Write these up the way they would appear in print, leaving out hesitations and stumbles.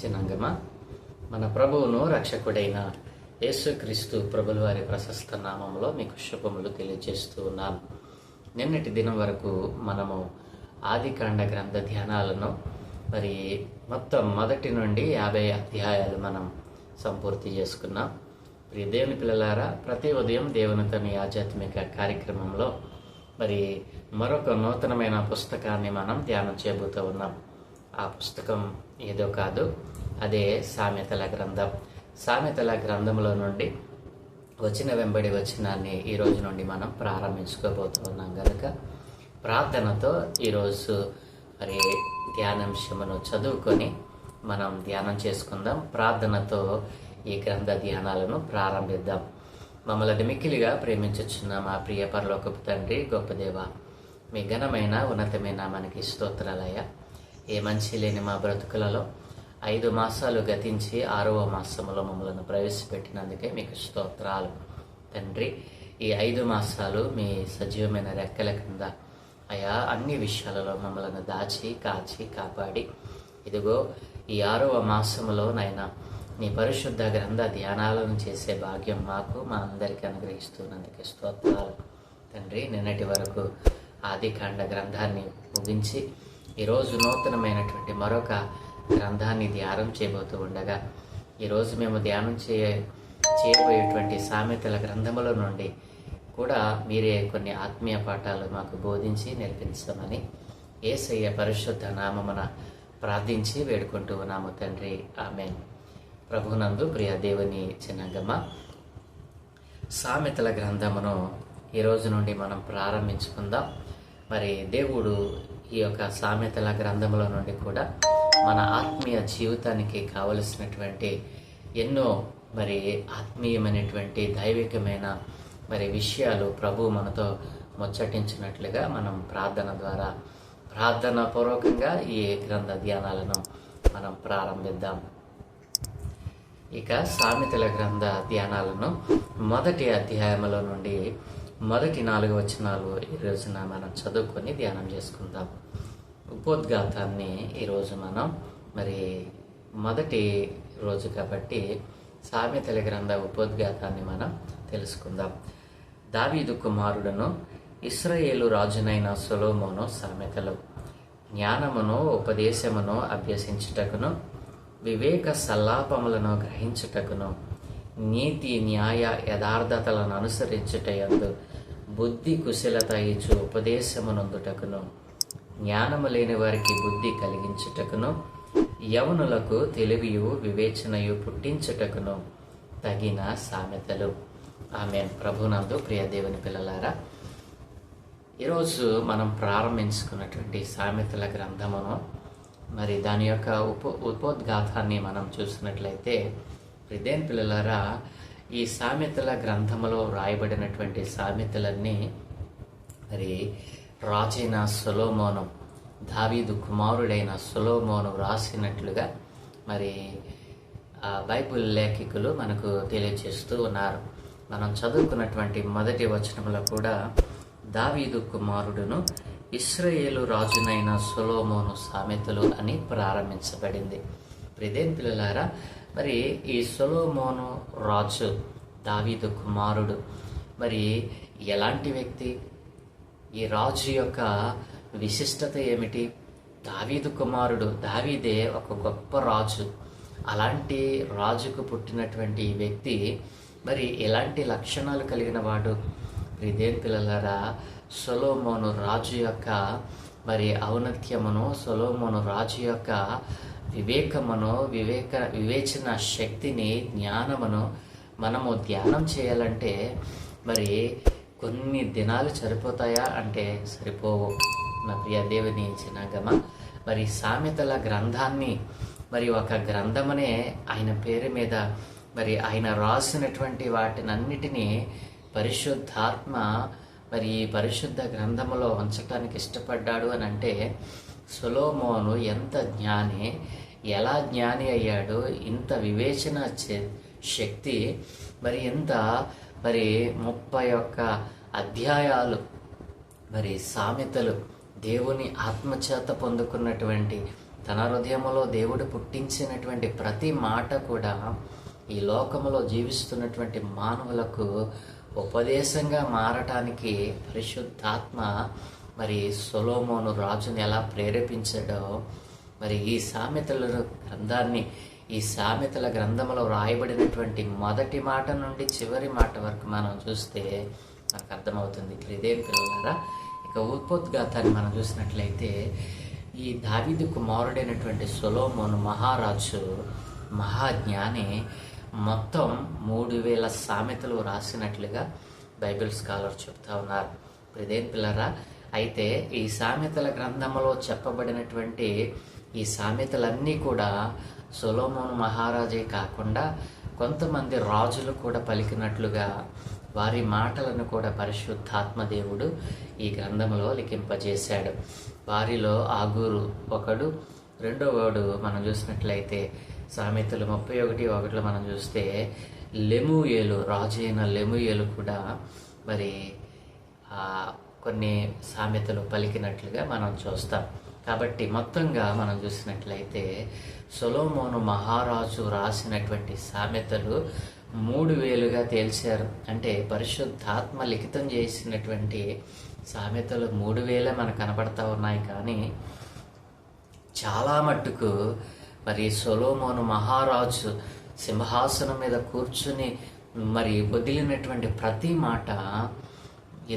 జనాంగమా, మన ప్రభువును రక్షకుడైన యేసుక్రీస్తు ప్రభుల వారి ప్రశస్త నామంలో మీకు శుభములు తెలియజేస్తూ ఉన్నాను. నిన్నటి దినం వరకు మనము ఆదికాండ గ్రంథ ధ్యానాలను మొత్తం 1 నుండి 50 అధ్యాయాలు మనం సంపూర్తి చేసుకున్నాం. దేవుని పిల్లలారా, ప్రతి ఉదయం దేవునితోని ఆధ్యాత్మిక కార్యక్రమంలో మరొక నూతనమైన పుస్తకాన్ని మనం ధ్యానం చేయబోతూ ఉన్నాం. ఆ పుస్తకం ఏదో కాదు, అదే సామెతల గ్రంథం. సామెతల గ్రంథంలో నుండి వచ్చిన వెంబడి వచనాన్ని ఈ రోజు నుండి మనం ప్రారంభించుకోబోతూ ఉన్నాం కనుక ప్రార్థనతో ఈరోజు ధ్యానాంశమును చదువుకొని మనం ధ్యానం చేసుకుందాం. ప్రార్థనతో ఈ గ్రంథ ధ్యానాలను ప్రారంభిద్దాం. మమ్మల్ని మిక్కిలిగా ప్రేమించుచున్న మా ప్రియ పరలోకపు తండ్రి, గొప్ప దేవ, మీ ఘనమైన ఉన్నతమైన మనకి స్తోత్రాలయ్యా. ఏ మంచి లేని మా బ్రతుకులలో 5 మాసాలు గతించి 6వ మాసంలో మమ్మల్ని ప్రవేశపెట్టినందుకే మీకు స్తోత్రాలు తండ్రి. ఈ 5 మాసాలు మీ సజీవమైన రెక్కల కింద అయా అన్ని విషయాలలో మమ్మల్ని దాచి కాచి కాపాడి, ఇదిగో ఈ 6వ మాసంలో నైనా నీ పరిశుద్ధ గ్రంథ ధ్యానాలను చేసే భాగ్యం మాకు మా అందరికీ అనుగ్రహిస్తున్నందుకే స్తోత్రాలు తండ్రి. నిన్నటి వరకు ఆదికాండ గ్రంథాన్ని ముగించి ఈరోజు నూతనమైనటువంటి మరొక గ్రంథాన్ని ధ్యానం చేయబోతూ ఉండగా, ఈరోజు మేము ధ్యానం చేయబోయేటువంటి సామెతల గ్రంథముల నుండి కూడా మీరే కొన్ని ఆత్మీయ పాఠాలు మాకు బోధించి నేర్పించమని యేసయ్య పరిశుద్ధ నామమున ప్రార్థించి వేడుకుంటూ ఉన్నాము తండ్రి, ఆమేన్. ప్రభునందు ప్రియ దేవుని జనాంగమా, సామెతల గ్రంథమును ఈ రోజు నుండి మనం ప్రారంభించుకుందాం. దేవుడు ఈ యొక్క సామెతల గ్రంథముల నుండి కూడా మన ఆత్మీయ జీవితానికి కావలసినటువంటి ఎన్నో ఆత్మీయమైనటువంటి దైవికమైన విషయాలు ప్రభు మనతో ముచ్చటించినట్లుగా మనం ప్రార్థన పూర్వకంగా ఈ గ్రంథ ధ్యానాలను మనం ప్రారంభిద్దాం. ఇక సామెతల గ్రంథ ధ్యానాలను 1వ అధ్యాయంలో నుండి మొదటి 4 వచనాలు ఈ రోజున మనం చదువుకొని ధ్యానం చేసుకుందాం. ఉపోద్ఘాతాన్ని ఈరోజు మనం మొదటి రోజు కాబట్టి సామెతల గ్రంథ ఉపోద్ఘాతాన్ని మనం తెలుసుకుందాం. దావీదు కుమారుడును ఇశ్రాయేలు రాజునైన సొలొమోను సామెతలు. జ్ఞానమును ఉపదేశమును అభ్యసించుటకును, వివేక సల్లాపములను గ్రహించుటకును, నీతి న్యాయ యథార్థతలను అనుసరించుటయందు బుద్ధి కుశలత ఇచ్చు ఉపదేశమునందుటకును, జ్ఞానము లేని వారికి బుద్ధి కలిగించుటకును, యవనులకు తెలివియు వివేచనయు పుట్టించుటకును తగిన సామెతలు. ఆమేన్. ప్రభునందు ప్రియ దేవుని పిల్లలారా, ఈరోజు మనం ప్రారంభించుకున్నటువంటి సామెతల గ్రంథమును దాని యొక్క ఉపోద్ఘాతాన్ని మనం చూసినట్లయితే, దేవుని పిల్లలారా, ఈ సామెతల గ్రంథములో రాయబడినటువంటి సామెతలన్నీ రాజైన సొలొమోను, దావీదు కుమారుడైన సొలొమోను రాసినట్లుగా బైబిల్ లేఖికులు మనకు తెలియజేస్తూ ఉన్నారు. మనం చదువుకున్నటువంటి మొదటి వచనంలో కూడా దావీదు కుమారుడును ఇశ్రాయేలు రాజునైన సొలొమోను సామెతలు అని ప్రారంభించబడింది. దేవుని పిల్లలారా, ఈ సొలొమోను రాజు, దావీదు కుమారుడు ఎలాంటి వ్యక్తి? ఈ రాజు యొక్క విశిష్టత ఏమిటి? దావీదు కుమారుడు, దావీదే ఒక గొప్ప రాజు. అలాంటి రాజుకు పుట్టినటువంటి ఈ వ్యక్తి ఎలాంటి లక్షణాలు కలిగిన వాడు? దేవుని పిల్లలారా, సొలొమోను రాజు యొక్క ఔన్నత్యమును, సొలొమోను రాజు యొక్క వివేకమును, వివేచన శక్తిని, జ్ఞానమును మనము ధ్యానం చేయాలంటే కొన్ని దినాలు సరిపోతాయా అంటే సరిపోవు. నా ప్రియ దేవుని జనాంగమా, సామెతల గ్రంథాన్ని ఒక గ్రంథమనే ఆయన పేరు మీద ఆయన రాసినటువంటి వాటినన్నిటినీ పరిశుద్ధాత్మ ఈ పరిశుద్ధ గ్రంథములో ఉంచటానికి ఇష్టపడ్డాడు అని అంటే, సొలొమోను ఎంత జ్ఞాని, ఎలా జ్ఞాని అయ్యాడు, ఇంత వివేచన శక్తి, ఎంత 31 అధ్యాయాలు సామెతలు దేవుని ఆత్మచేత పొందుకున్నటువంటి తన హృదయములో దేవుడు పుట్టించినటువంటి ప్రతి మాట కూడా ఈ లోకములో జీవిస్తున్నటువంటి మానవులకు ఉపదేశంగా మారటానికి పరిశుద్ధాత్మ మరి సొలొమోను రాజుని ఎలా ప్రేరేపించాడో, మరి ఈ సామెతల గ్రంథంలో రాయబడినటువంటి మొదటి మాట నుండి చివరి మాట వరకు మనం చూస్తే మనకు అర్థమవుతుంది. ఇదే పిల్లలారా, ఇక ఉపోద్ఘాతాన్ని మనం చూసినట్లయితే ఈ దావీదు కుమారుడైనటువంటి సొలొమోను మహారాజు, మహాజ్ఞాని, మొత్తం 3000 సామెతలు రాసినట్లుగా బైబిల్ స్కాలర్ చెప్తా ఉన్నారు. ఇదేం పిల్లరా, అయితే ఈ సామెతల గ్రంథంలో చెప్పబడినటువంటి ఈ సామెతలన్నీ కూడా సొలొమోను మహారాజే కాకుండా కొంతమంది రాజులు కూడా పలికినట్లుగా వారి మాటలను కూడా పరిశుద్ధాత్మ దేవుడు ఈ గ్రంథంలో లిఖింపజేశాడు. వారిలో ఆగూరు ఒకడు, రెండోవాడు మనం చూసినట్లయితే సామెతలు 31:1 మనం చూస్తే లెమూయేలు, రాజు అయిన లెమూయేలు కూడా మరి కొన్ని సామెతలు పలికినట్లుగా మనం చూస్తాం. కాబట్టి మొత్తంగా మనం చూసినట్లయితే సొలొమోను మహారాజు రాసినటువంటి సామెతలు 3000గా తేల్చారు. అంటే పరిశుద్ధాత్మ లిఖితం చేసినటువంటి సామెతలు 3000 మనకు కనపడతా ఉన్నాయి. కానీ చాలా మట్టుకు మరి సొలొమోను మహారాజు సింహాసనం మీద కూర్చుని మరి వదిలినటువంటి ప్రతి మాట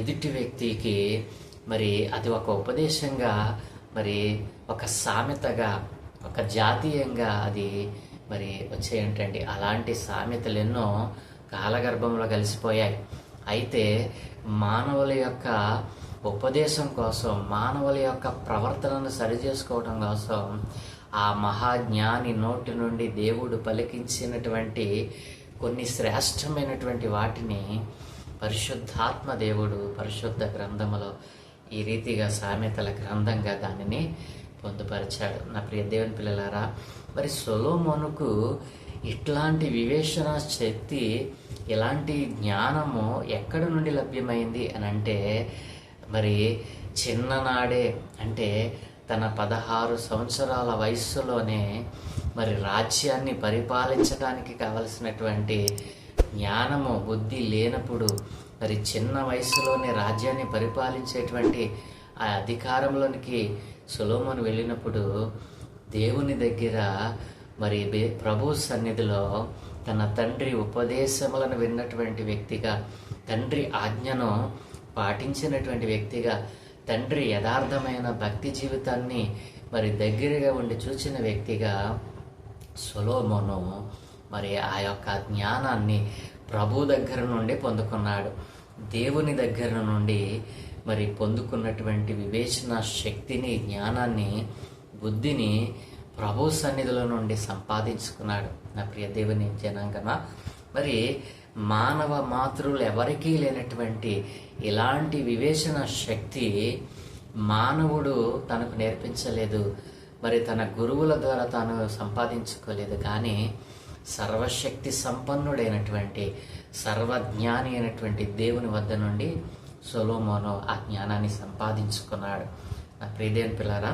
ఎదుటి వ్యక్తికి మరి అది ఒక ఉపదేశంగా, మరి ఒక సామెతగా, ఒక జాతీయంగా అది మరి వచ్చేయంటండి. అలాంటి సామెతలు ఎన్నో కాలగర్భంలో కలిసిపోయాయి. అయితే మానవుల యొక్క ఉపదేశం కోసం, మానవుల యొక్క ప్రవర్తనను సరిచేసుకోవడం కోసం ఆ మహాజ్ఞాని నోటి నుండి దేవుడు పలికించినటువంటి కొన్ని శ్రేష్టమైనటువంటి వాటిని పరిశుద్ధాత్మ దేవుడు పరిశుద్ధ గ్రంథములో ఈ రీతిగా సామెతల గ్రంథంగా దానిని పొందుపరిచాడు. నా ప్రియ దేవుని పిల్లలారా, మరి సొలొమోనుకు ఇట్లాంటి వివేచన శక్తి, ఇలాంటి జ్ఞానము ఎక్కడి నుండి లభ్యమైంది అని అంటే, మరి చిన్ననాడే అంటే తన 16 సంవత్సరాల వయస్సులోనే మరి రాజ్యాన్ని పరిపాలించడానికి కావలసినటువంటి జ్ఞానము, బుద్ధి లేనప్పుడు మరి చిన్న వయసులోనే రాజ్యాన్ని పరిపాలించేటువంటి ఆ అధికారంలోనికి సొలొమోను వెళ్ళినప్పుడు దేవుని దగ్గర మరి ప్రభు సన్నిధిలో తన తండ్రి ఉపదేశములను విన్నటువంటి వ్యక్తిగా, తండ్రి ఆజ్ఞను పాటించినటువంటి వ్యక్తిగా, తండ్రి యథార్థమైన భక్తి జీవితాన్ని మరి దగ్గరగా ఉండి చూచిన వ్యక్తిగా సొలొమోను మరి ఆ యొక్క జ్ఞానాన్ని ప్రభు దగ్గర నుండి పొందుకున్నాడు. దేవుని దగ్గర నుండి మరి పొందుకున్నటువంటి వివేచన శక్తిని, జ్ఞానాన్ని, బుద్ధిని ప్రభు సన్నిధిలో నుండి సంపాదించుకున్నాడు. నా ప్రియ దేవుని జనాంగమా, మరి మానవ మాతృలు ఎవరికీ లేనటువంటి ఇలాంటి వివేచన శక్తి మానవుడు తనకు నేర్పించలేదు, మరి తన గురువుల ద్వారా తాను సంపాదించుకోలేదు. కానీ సర్వశక్తి సంపన్నుడైనటువంటి, సర్వజ్ఞాని అయినటువంటి దేవుని వద్ద నుండి సొలొమోను ఆ జ్ఞానాన్ని సంపాదించుకున్నాడు. నా ప్రియదేవుని పిల్లారా,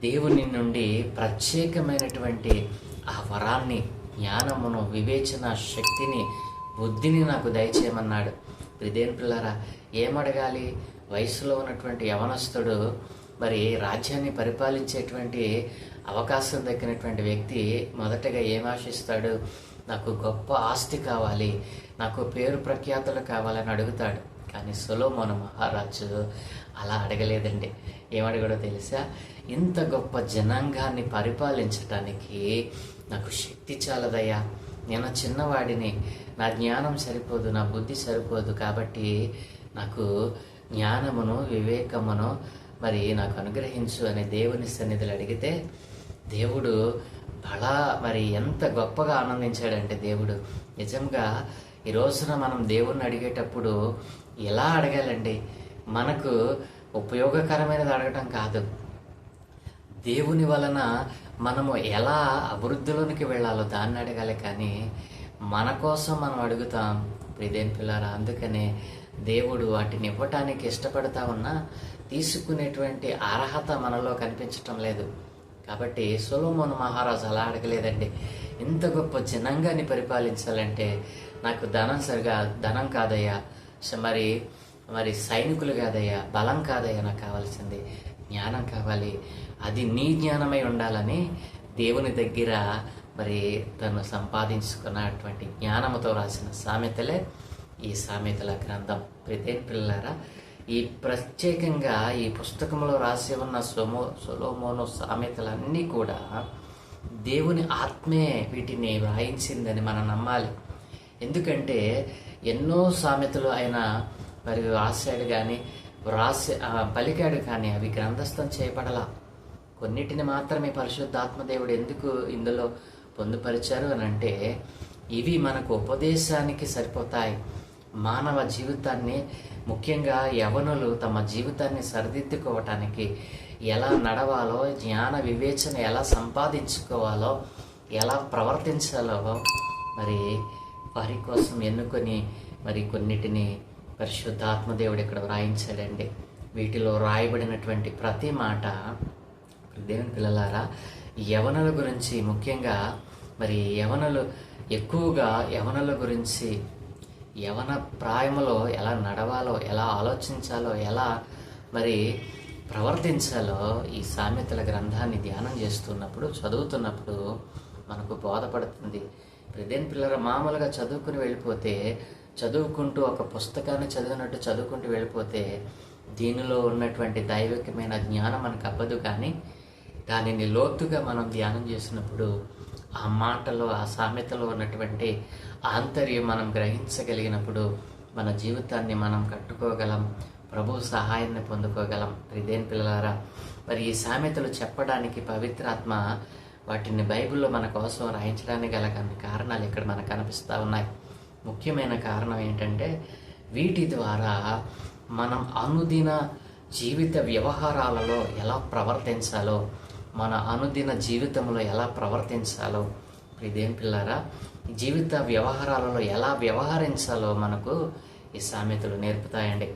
దేవుని నుండి ప్రత్యేకమైనటువంటి ఆ వరాన్ని, జ్ఞానమును, వివేచన శక్తిని, బుద్ధిని నాకు దయచేయమన్నాడు. ప్రియదేవుని పిల్లారా, ఏమడగాలి? వయసులో ఉన్నటువంటి యవనస్తుడు మరి రాజ్యాన్ని పరిపాలించేటువంటి అవకాశం దక్కినటువంటి వ్యక్తి మొదటగా ఏం ఆశిస్తాడు? నాకు గొప్ప ఆస్తి కావాలి, నాకు పేరు ప్రఖ్యాతులు కావాలని అడుగుతాడు. కానీ సొలొమోను మహారాజు అలా అడగలేదండి. ఏమడగడో తెలుసా? ఇంత గొప్ప జనాంగాన్ని పరిపాలించటానికి నాకు శక్తి చాలదయ్యా, నేను చిన్నవాడిని, నా జ్ఞానం సరిపోదు, నా బుద్ధి సరిపోదు, కాబట్టి నాకు జ్ఞానమును, వివేకమును మరి నాకు అనుగ్రహించు అని దేవుని సన్నిధిలో అడిగితే దేవుడు బలా మరి ఎంత గొప్పగా ఆనందించాడంటే, దేవుడు నిజంగా ఈ రోజున మనం దేవుణ్ణి అడిగేటప్పుడు ఎలా అడగాలండి? మనకు ఉపయోగకరమైనది అడగటం కాదు, దేవుని వలన మనము ఎలా అభివృద్ధిలోనికి వెళ్ళాలో దాన్ని అడగాలి. కానీ మన కోసం మనం అడుగుతాం. ప్రియదేవుని పిల్లారా, అందుకనే దేవుడు వాటిని ఇవ్వటానికి ఇష్టపడతా ఉన్నా తీసుకునేటువంటి అర్హత మనలో కనిపించటం లేదు. కాబట్టి సొలొమోను మహారాజు అలా అడగలేదండి. ఇంత గొప్ప జనాంగాన్ని పరిపాలించాలంటే నాకు ధనం కాదయ్యా, మరి సైనికులు కాదయ్యా, బలం కాదయ్యా, నాకు కావాల్సింది జ్ఞానం కావాలి, అది నీ జ్ఞానమై ఉండాలని దేవుని దగ్గర మరి తను సంపాదించుకున్నటువంటి జ్ఞానముతో రాసిన సామెతలే ఈ సామెతల గ్రంథం. ప్రియమైన పిల్లలారా, ఈ ప్రత్యేకంగా ఈ పుస్తకంలో రాసి ఉన్న సొలొమోను సామెతలన్నీ కూడా దేవుని ఆత్మే వీటిని వ్రాయించిందని మనం నమ్మాలి. ఎందుకంటే ఎన్నో సామెతలు ఆయన మరి రాశాడు కానీ పలికాడు కానీ అవి గ్రంథస్థం చేయబడలా. కొన్నిటిని మాత్రమే పరిశుద్ధాత్మదేవుడు ఎందుకు ఇందులో పొందుపరిచారు అని అంటే, ఇవి మనకు ఉపదేశానికి సరిపోతాయి. మానవ జీవితాన్ని, ముఖ్యంగా యవనులు తమ జీవితాన్ని సరిదిద్దుకోవటానికి ఎలా నడవాలో, జ్ఞాన వివేచన ఎలా సంపాదించుకోవాలో, ఎలా ప్రవర్తించాలో మరి వారి కోసం ఎన్నుకొని మరి కొన్నిటిని పరిశుద్ధాత్మదేవుడు ఇక్కడ వ్రాయించాడండి. వీటిలో రాయబడినటువంటి ప్రతి మాట దేవుని పిల్లలారా, యవనుల గురించి, ముఖ్యంగా మరి ఎక్కువగా యవనుల గురించి, యవన ప్రాయములో ఎలా నడవాలో, ఎలా ఆలోచించాలో, ఎలా మరి ప్రవర్తించాలో ఈ సామెతల గ్రంథాన్ని ధ్యానం చేస్తున్నప్పుడు, చదువుతున్నప్పుడు మనకు బోధపడుతుంది. ప్రదేన్ పిల్లల మామూలుగా చదువుకుంటూ ఒక పుస్తకాన్ని చదివినట్టు చదువుకుంటూ వెళ్ళిపోతే దీనిలో ఉన్నటువంటి దైవికమైన జ్ఞానం మనకు అవ్వదు. కానీ దానిని లోతుగా మనం ధ్యానం చేసినప్పుడు ఆ మాటలో, ఆ సామెతలో ఉన్నటువంటి ఆంతర్యం మనం గ్రహించగలిగినప్పుడు మన జీవితాన్ని మనం కట్టుకోగలం, ప్రభు సహాయాన్ని పొందుకోగలం. ప్రియమైన పిల్లలారా, మరి ఈ సామెతలు చెప్పడానికి పవిత్రాత్మ వాటిని బైబిల్లో మన కోసం రాయించడానికి గల కొన్ని కారణాలు ఇక్కడ మనకు కనిపిస్తూ ఉన్నాయి. ముఖ్యమైన కారణం ఏంటంటే, వీటి ద్వారా మనం అనుదిన జీవిత వ్యవహారాలలో ఎలా ప్రవర్తించాలో, మన అనుదిన జీవితంలో ఎలా ప్రవర్తించాలో, ప్రియమైన పిల్లారా, జీవిత వ్యవహారాలలో ఎలా వ్యవహరించాలో మనకు ఈ సామెతలు నేర్పుతాయండి.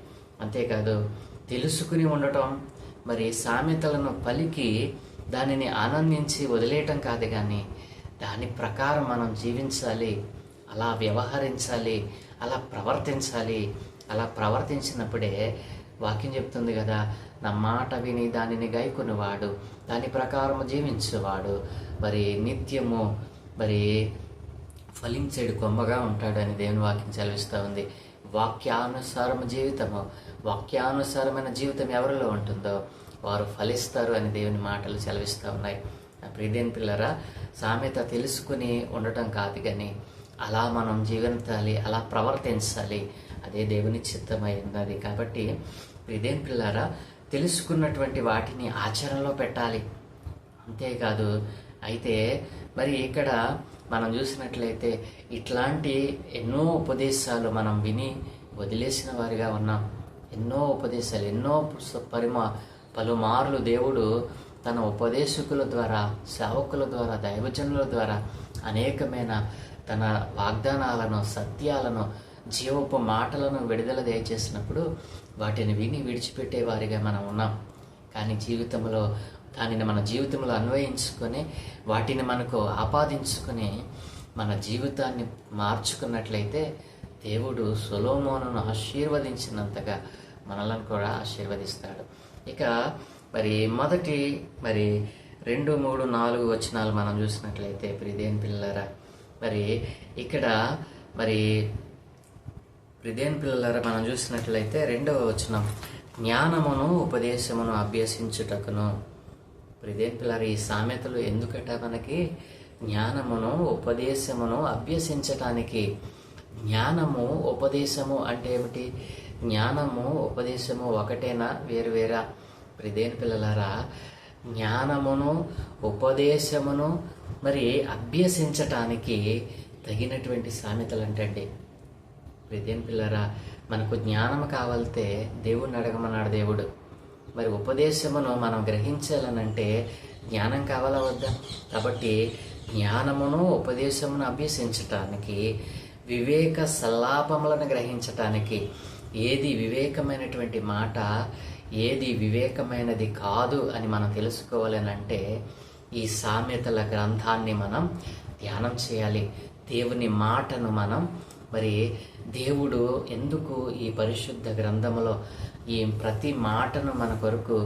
అంతేకాదు తెలుసుకుని ఉండటం, మరి సామెతలను పలికి దానిని ఆనందించి వదిలేయటం కాదు, కానీ దాని ప్రకారం మనం జీవించాలి, అలా వ్యవహరించాలి, అలా ప్రవర్తించాలి. అలా ప్రవర్తించినప్పుడే వాక్యం చెప్తుంది కదా, నా మాట విని దానిని గైకొనివాడు, దాని ప్రకారం జీవించేవాడు మరి నిత్యము మరి ఫలించేడు కొమ్మగా ఉంటాడని దేవుని వాక్యం సెలవిస్తూ ఉంది. వాక్యానుసారమైన జీవితం ఎవరిలో ఉంటుందో వారు ఫలిస్తారు అని దేవుని మాటలు సెలవిస్తూ ఉన్నాయి. ప్రియమైన పిల్లరా, సామెత తెలుసుకుని ఉండటం కాదు, కానీ అలా మనం జీవించాలి, అలా ప్రవర్తించాలి, అదే దేవుని చిత్తమై ఉన్నది. కాబట్టి ప్రియమైన పిల్లరా, తెలుసుకున్నటువంటి వాటిని ఆచరణలో పెట్టాలి. అంతేకాదు అయితే మరి ఇక్కడ మనం చూసినట్లయితే ఇట్లాంటి ఎన్నో ఉపదేశాలు మనం విని వదిలేసిన వారిగా ఉన్నాం. ఎన్నో ఉపదేశాలు, పలుమార్లు దేవుడు తన ఉపదేశకుల ద్వారా, సేవకుల ద్వారా, దైవజనుల ద్వారా అనేకమైన తన వాగ్దానాలను, సత్యాలను, జీవపు మాటలను విడుదల దయచేసినప్పుడు వాటిని విని విడిచిపెట్టే వారిగా మనం ఉన్నాం. కానీ దానిని మన జీవితంలో అన్వయించుకొని వాటిని మనకు ఆపాదించుకొని మన జీవితాన్ని మార్చుకున్నట్లయితే దేవుడు సొలొమోనును ఆశీర్వదించినంతగా మనలను కూడా ఆశీర్వదిస్తాడు. ఇక మరి మొదటి 2, 3, 4 వచనాలు మనం చూసినట్లయితే ప్రియమైన పిల్లలారా, మరి ఇక్కడ ప్రియమైన పిల్లలారా మనం చూసినట్లయితే 2వ వచనం, జ్ఞానమును ఉపదేశమును అభ్యసించుటకును. ప్రియమైన పిల్లలారా, ఈ సామెతలు ఎందుకట మనకి జ్ఞానమును ఉపదేశమును అభ్యసించటానికి. జ్ఞానము ఉపదేశము అంటే ఏమిటి? జ్ఞానము ఉపదేశము ఒకటేనా, వేరువేరా? ప్రియమైన పిల్లలారా, జ్ఞానమును ఉపదేశమును మరి అభ్యసించటానికి తగినటువంటి సామెతలు అంటండి. ప్రియమైన పిల్లలారా, మనకు జ్ఞానం కావాలితే దేవుణ్ణి అడగమన్నాడు దేవుడు. మరి ఉపదేశమును మనం గ్రహించాలనంటే జ్ఞానం కావాలా వద్దా? కాబట్టి జ్ఞానమును ఉపదేశమును అభ్యసించటానికి, వివేక సల్లాపములను గ్రహించటానికి, ఏది వివేకమైనటువంటి మాట, ఏది వివేకమైనది కాదు అని మనం తెలుసుకోవాలనంటే ఈ సామెతల గ్రంథాన్ని మనం ధ్యానం చేయాలి. దేవుని మాటను మనం మరి దేవుడు ఎందుకు ఈ పరిశుద్ధ గ్రంథములో ఈ ప్రతి మాటను మన కొరకు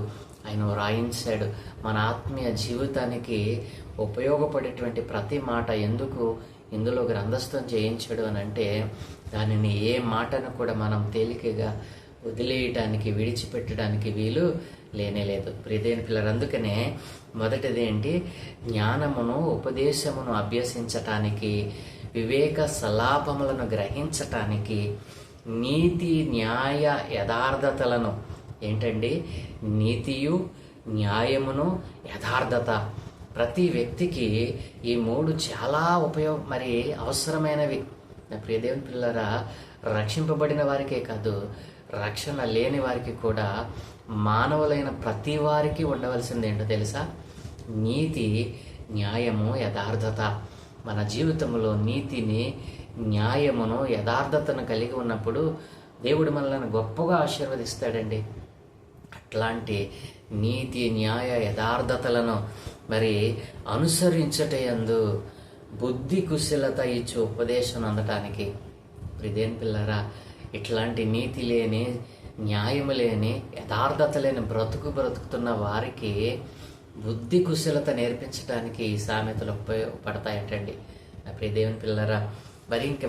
ఆయన వ్రాయించాడు, మన ఆత్మీయ జీవితానికి ఉపయోగపడేటువంటి ప్రతి మాట ఎందుకు ఇందులో గ్రంథస్థం చేయించాడు అని అంటే దానిని ఏ మాటను కూడా మనం తేలికగా వదిలేయటానికి విడిచిపెట్టడానికి వీలు లేనేలేదు. ప్రియదేని పిల్లలు, అందుకనే మొదటిది ఏంటి, జ్ఞానమును ఉపదేశమును అభ్యసించటానికి, వివేక సలాపములను గ్రహించటానికి, నీతి న్యాయ యథార్థతలను ఏంటండి, నీతియు న్యాయమును యథార్థత, ప్రతి వ్యక్తికి ఈ మూడు చాలా అవసరమైనవి. ప్రియదేవుని పిల్లరా, రక్షింపబడిన వారికే కాదు, రక్షణ లేని వారికి కూడా, మానవులైన ప్రతి వారికి ఉండవలసింది ఏంటో తెలుసా, నీతి న్యాయము యథార్థత. మన జీవితంలో నీతిని న్యాయమును యథార్థతను కలిగి ఉన్నప్పుడు దేవుడు మనల్ని గొప్పగా ఆశీర్వదిస్తాడండి. అట్లాంటి నీతి న్యాయ యథార్థతలను అనుసరించటయందు బుద్ధి కుశలత ఇచ్చు ఉపదేశం అందటానికి. ప్రియదేని పిల్లరా, ఇట్లాంటి నీతి లేని, న్యాయము లేని, యథార్థత లేని బ్రతుకుతున్న వారికి బుద్ధి కుశలత నేర్పించడానికి ఈ సామెతలు ఉపయోగపడతాయటండి. ప్రియదేవుని పిల్లరా,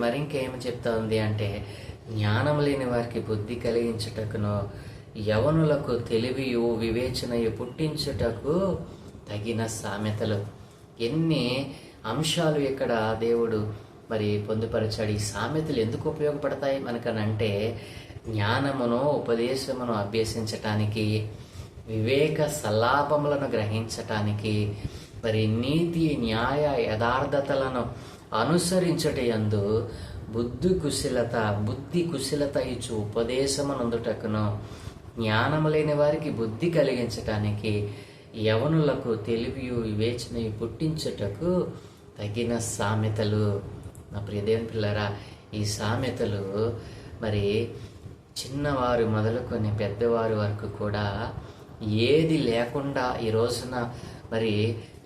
మరింకేమి చెప్తా ఉంది అంటే, జ్ఞానం లేని వారికి బుద్ధి కలిగించుటకును, యవనులకు తెలివియు వివేచనయు పుట్టించుటకు తగిన సామెతలు. ఎన్ని అంశాలు ఇక్కడ దేవుడు పొందుపరిచాడు. ఈ సామెతలు ఎందుకు ఉపయోగపడతాయి మనకనంటే, జ్ఞానమును ఉపదేశమును అభ్యసించటానికి, వివేక సల్లాపములను గ్రహించటానికి, నీతి న్యాయ యథార్థతలను అనుసరించటయందు బుద్ధి కుశలత ఇచ్చు ఉపదేశమునందుటకును, జ్ఞానము లేని వారికి బుద్ధి కలిగించటానికి, యవనులకు తెలివియు వివేచనయు పుట్టించుటకు తగిన సామెతలు. నా ప్రియదేవుని పిల్లరా, ఈ సామెతలు చిన్నవారు మొదలుకొని పెద్దవారి వరకు కూడా ఏది లేకుండా ఈ రోజున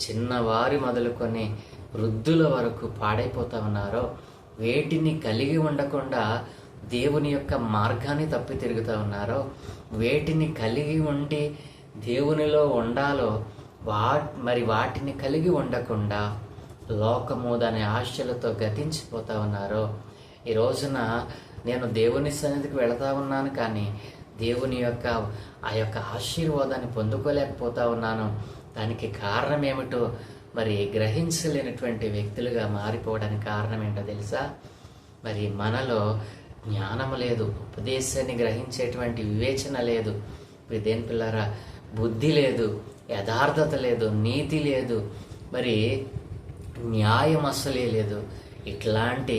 చిన్నవారి మొదలుకొని వృద్ధుల వరకు పాడైపోతా ఉన్నారో, వేటిని కలిగి ఉండకుండా దేవుని యొక్క మార్గాన్ని తప్పి తిరుగుతూ ఉన్నారో, వేటిని కలిగి ఉండి దేవునిలో ఉండాలో వాటిని కలిగి ఉండకుండా లోకము దాని ఆశలతో గతించిపోతా ఉన్నారో, ఈ రోజున నేను దేవుని సన్నిధికి వెళతా ఉన్నాను కానీ దేవుని యొక్క ఆ యొక్క ఆశీర్వాదాన్ని పొందుకోలేకపోతా ఉన్నాను. దానికి కారణం ఏమిటో గ్రహించలేనటువంటి వ్యక్తులుగా మారిపోవడానికి కారణం ఏంటో తెలుసా? మనలో జ్ఞానం లేదు, ఉపదేశాన్ని గ్రహించేటువంటి వివేచన లేదు, దేని పిల్లరా, బుద్ధి లేదు, యథార్థత లేదు, నీతి లేదు, న్యాయం అస్సలే లేదు. ఇట్లాంటి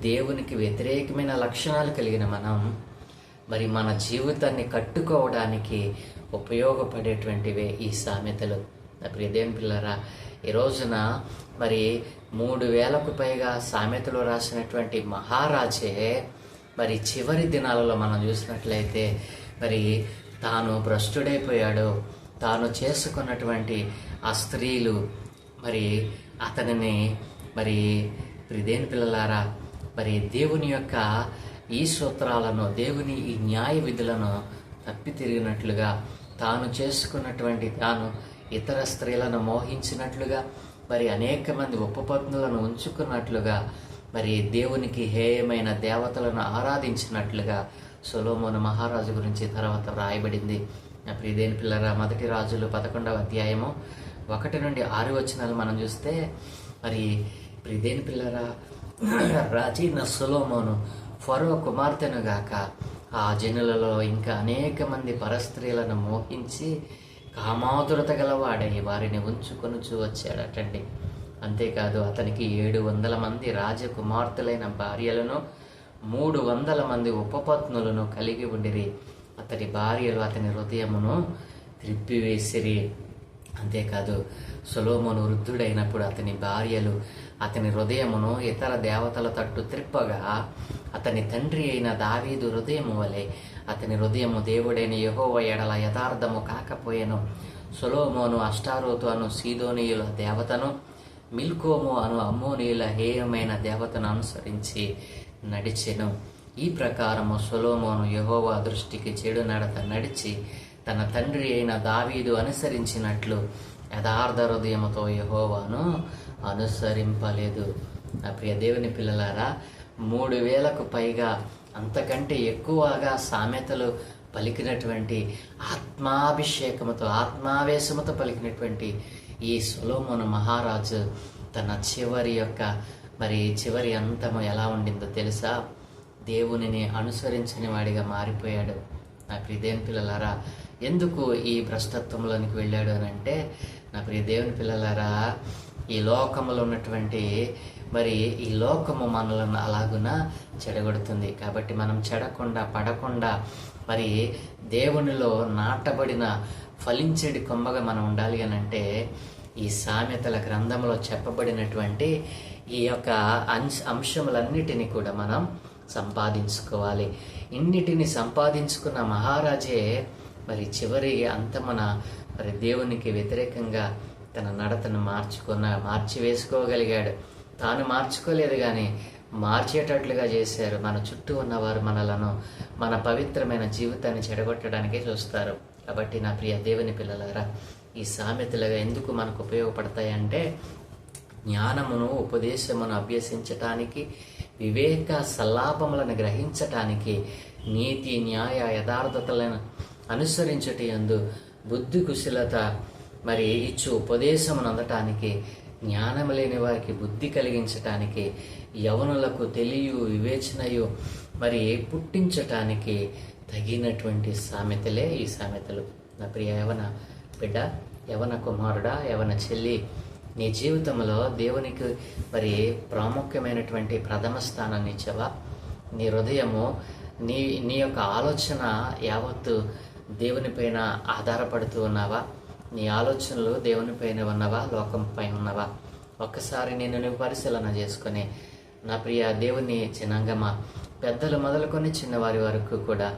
దేవునికి వ్యతిరేకమైన లక్షణాలు కలిగిన మనం మన జీవితాన్ని కట్టుకోవడానికి ఉపయోగపడేటువంటివే ఈ సామెతలు. ప్రియదేవుని పిల్లరా, ఈ రోజున 3000కు పైగా సామెతలు రాసినటువంటి మహారాజే చివరి దినాలలో మనం చూసినట్లయితే తాను భ్రష్టుడైపోయాడు, తాను చేసుకున్నటువంటి ఆ స్త్రీలు అతనిని ప్రియదేవుని పిల్లలారా, దేవుని యొక్క ఈ సూత్రాలను, దేవుని ఈ న్యాయ విధులను తప్పి తిరిగినట్లుగా, తాను చేసుకున్నటువంటి తాను ఇతర స్త్రీలను మోహించినట్లుగా, అనేక మంది ఉపపత్నులను ఉంచుకున్నట్లుగా, దేవునికి హేయమైన దేవతలను ఆరాధించినట్లుగా సొలొమోను మహారాజు గురించి తర్వాత రాయబడింది. ప్రియదేవుని పిల్లరా, 1 రాజులు 11వ అధ్యాయము 1 నుండి 6 వచనాలు మనం చూస్తే ప్రియదేవుని పిల్లరా, రాజైన సొలొమోను ఫరో కుమార్తెను గాక ఆ జనులలో ఇంకా అనేక మంది పరస్త్రీలను మోహించి కామాతురత గలవాడై వారిని ఉంచుకొనుచూ వచ్చాడటండి. అంతేకాదు, అతనికి 700 మంది రాజకుమార్తెలైన భార్యలను 300 మంది ఉపపత్నులను కలిగి ఉండిరి. అతడి భార్యలు అతని హృదయమును త్రిప్పివేసిరి. అంతేకాదు సొలొమోను వృద్ధుడైనప్పుడు అతని భార్యలు అతని హృదయమును ఇతర దేవతల తట్టు త్రిప్పగా అతని తండ్రి అయిన దావీదు హృదయము వలె అతని హృదయము దేవుడైన యెహోవా ఎడల యథార్థము కాకపోయెను. సొలొమోను అష్టారోతు అను సీదోనీయుల దేవతను, మిల్కోము అను అమ్మోనీయుల హేయమైన దేవతను అనుసరించి నడిచెను. ఈ ప్రకారము సొలొమోను యెహోవా దృష్టికి చెడు నడత నడిచి తన తండ్రి అయిన దావీదు అనుసరించినట్లు యథార్థ హృదయముతో యెహోవాను అనుసరింపలేదు. నా ప్రియ దేవుని పిల్లలారా, 3000కు పైగా అంతకంటే ఎక్కువగా సామెతలు పలికినటువంటి ఆత్మాభిషేకముతో ఆత్మావేశముతో పలికినటువంటి ఈ సొలొమోను మహారాజు తన చివరి అంతము ఎలా ఉండిందో తెలుసా? దేవునిని అనుసరించని వాడిగా మారిపోయాడు. నా ప్రియ దేవుని పిల్లలారా, ఎందుకు ఈ భ్రష్టత్వంలోనికి వెళ్ళాడు అని అంటే, నా ప్రియ దేవుని పిల్లలారా, ఈ లోకములో ఉన్నటువంటి ఈ లోకము మనలను అలాగున చెడగొడుతుంది. కాబట్టి మనం చెడకుండా పడకుండా దేవునిలో నాటబడిన ఫలించేటి కొమ్మగా మనం ఉండాలి అని అంటే ఈ సామెతల గ్రంథంలో చెప్పబడినటువంటి ఈ యొక్క అంశములన్నిటినీ కూడా మనం సంపాదించుకోవాలి. ఇన్నిటిని సంపాదించుకున్న మహారాజే చివరి అంతమున దేవునికి వ్యతిరేకంగా తన నడతను మార్చివేసుకోగలిగాడు. తాను మార్చుకోలేదు కానీ మార్చేటట్లుగా చేశారు. మన చుట్టూ ఉన్నవారు మన పవిత్రమైన జీవితాన్ని చెడగొట్టడానికే చూస్తారు. కాబట్టి నా ప్రియ దేవుని పిల్లలారా, ఈ సామెతలుగా ఎందుకు మనకు ఉపయోగపడతాయంటే, జ్ఞానమును ఉపదేశమును అభ్యసించటానికి, వివేక సల్లాపములను గ్రహించటానికి, నీతి న్యాయ యథార్థతలను అనుసరించుట యందు బుద్ధి కుశలత ఇచ్చు ఉపదేశమును అందటానికి, జ్ఞానము లేని వారికి బుద్ధి కలిగించటానికి, యవనులకు తెలియు వివేచనయు పుట్టించటానికి తగినటువంటి సామెతలే ఈ సామెతలు. నా ప్రియ యవన బిడ్డ, యవన కుమారుడా, యవన చెల్లి, నీ జీవితంలో దేవునికి ప్రాముఖ్యమైనటువంటి ప్రథమ స్థానాన్ని ఇచ్చావా? నీ హృదయము నీ యొక్క ఆలోచన యావత్తు దేవునిపైన ఆధారపడుతూ ఉన్నావా? నీ ఆలోచనలు దేవునిపైన ఉన్నవా, లోకంపై ఉన్నవా? ఒక్కసారి నువ్వు పరిశీలన చేసుకొని, నా ప్రియ దేవుని జనాంగమా, పెద్దలు మొదలుకొని చిన్నవారి వరకు కూడా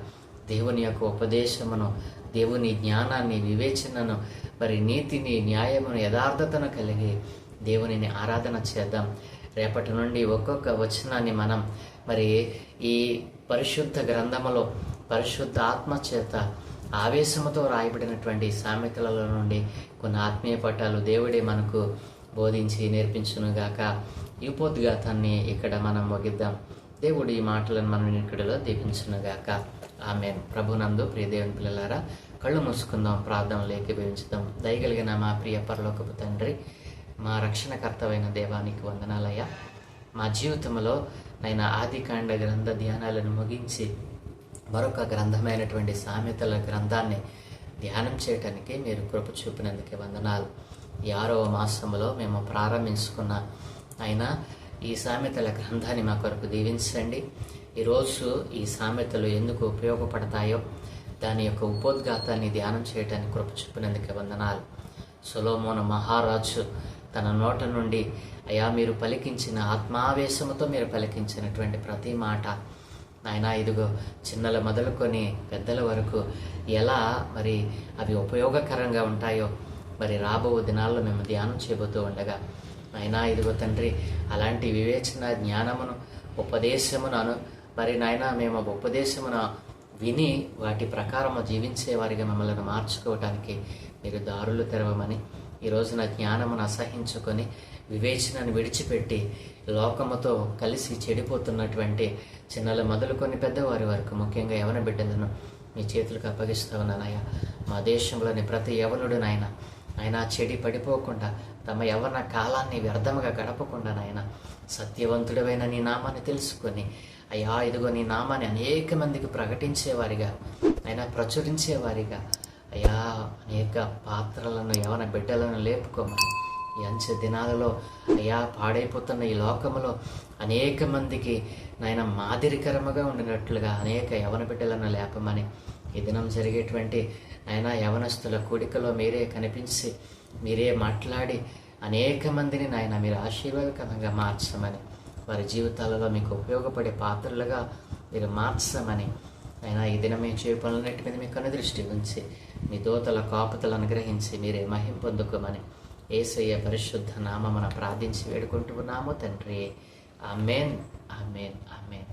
దేవుని యొక్క ఉపదేశమును, దేవుని జ్ఞానాన్ని, వివేచనను, నీతిని, న్యాయమును, యథార్థతను కలిగి దేవునిని ఆరాధన చేద్దాం. రేపటి నుండి ఒక్కొక్క వచనాన్ని మనం ఈ పరిశుద్ధ గ్రంథములో పరిశుద్ధ ఆత్మ చేత ఆవేశముతో రాయబడినటువంటి సామెతలలో నుండి కొన్ని ఆత్మీయ పట్టాలు దేవుడే మనకు బోధించి నేర్పించునుగాక. ఈ ఉపోద్ఘాతాన్ని ఇక్కడ మనం ముగిద్దాం. దేవుడు ఈ మాటలను మనం ఇక్కడలో దీపించునుగాక. ఆమేన్. ప్రభునందు ప్రియ దేవుని పిల్లలారా, కళ్ళు మూసుకుందాం, ప్రార్థనలు ఏకీభవించుదాం. దయగలిగిన మా ప్రియ పరలోకపు తండ్రి, మా రక్షణకర్తవైన దేవానికి వందనాలయ్యా. మా జీవితంలో ఆదికాండ గ్రంథ ధ్యానాలను ముగించి మరొక గ్రంథమైనటువంటి సామెతల గ్రంథాన్ని ధ్యానం చేయటానికి మీరు కృప చూపినందుకే వందనాలు. 6వ మాసంలో మేము ప్రారంభించుకున్న ఈ సామెతల గ్రంథాన్ని మా కొరకు దీవించండి. ఈరోజు ఈ సామెతలు ఎందుకు ఉపయోగపడతాయో దాని యొక్క ఉపోద్ఘాతాన్ని ధ్యానం చేయడానికి కృప చూపినందుకే వందనాలు. సొలొమోను మహారాజు తన నోట నుండి మీరు పలికించిన ఆత్మావేశముతో మీరు పలికించినటువంటి ప్రతి మాట ఇదిగో చిన్నల మొదలుకొని పెద్దల వరకు ఎలా అవి ఉపయోగకరంగా ఉంటాయో రాబో దినాల్లో మేము ధ్యానం చేయబోతూ ఉండగా ఇదిగో తండ్రి, అలాంటి వివేచన, జ్ఞానమును, ఉపదేశమును మేము ఉపదేశమును విని వాటి ప్రకారము జీవించేవారిగా మమ్మల్ని మార్చుకోవటానికి మీరు దారులు తెరవమని, ఈ రోజున జ్ఞానమును అసహించుకొని వివేచనను విడిచిపెట్టి లోకముతో కలిసి చెడిపోతున్నటువంటి చిన్నలు మొదలుకొని పెద్దవారి వరకు, ముఖ్యంగా యవన బిడ్డలను మీ చేతులకు అప్పగిస్తూ ఉన్నానయ్యా. మా దేశంలోని ప్రతి యవనుడు ఆయన చెడి పడిపోకుండా, తమ యవన కాలాన్ని వ్యర్థముగా గడపకుండా సత్యవంతుడమైన నీ నామాన్ని తెలుసుకొని ఇదిగో నీ నామాన్ని అనేక మందికి ప్రకటించేవారిగా, ప్రచురించేవారిగా అనేక పాత్రలను, యవన బిడ్డలను లేపుకోమని, ఈ అంచె దినాలలో పాడైపోతున్న ఈ లోకములో అనేక మందికి మాదిరికరముగా ఉండినట్లుగా అనేక యవన బిడ్డలను లేపమని, ఈ దినం జరిగేటువంటి యవనస్తుల కూడికలో మీరే కనిపించి మీరే మాట్లాడి అనేక మందిని నాయన మీరు ఆశీర్వాదకరంగా మార్చమని, వారి జీవితాలలో మీకు ఉపయోగపడే పాత్రలుగా మీరు మార్చమని అయినా ఈ దినం మీ పనులన్నిటి మీద మీ కనుదృష్టి ఉంచి మీ దోతల కాపుతలు అనుగ్రహించి మీరే మహిం పొందుకోమని యేసయ్య పరిశుద్ధ నామమున ప్రార్థించి వేడుకుంటున్నాము తండ్రి. ఆమేన్, ఆమేన్, ఆమేన్.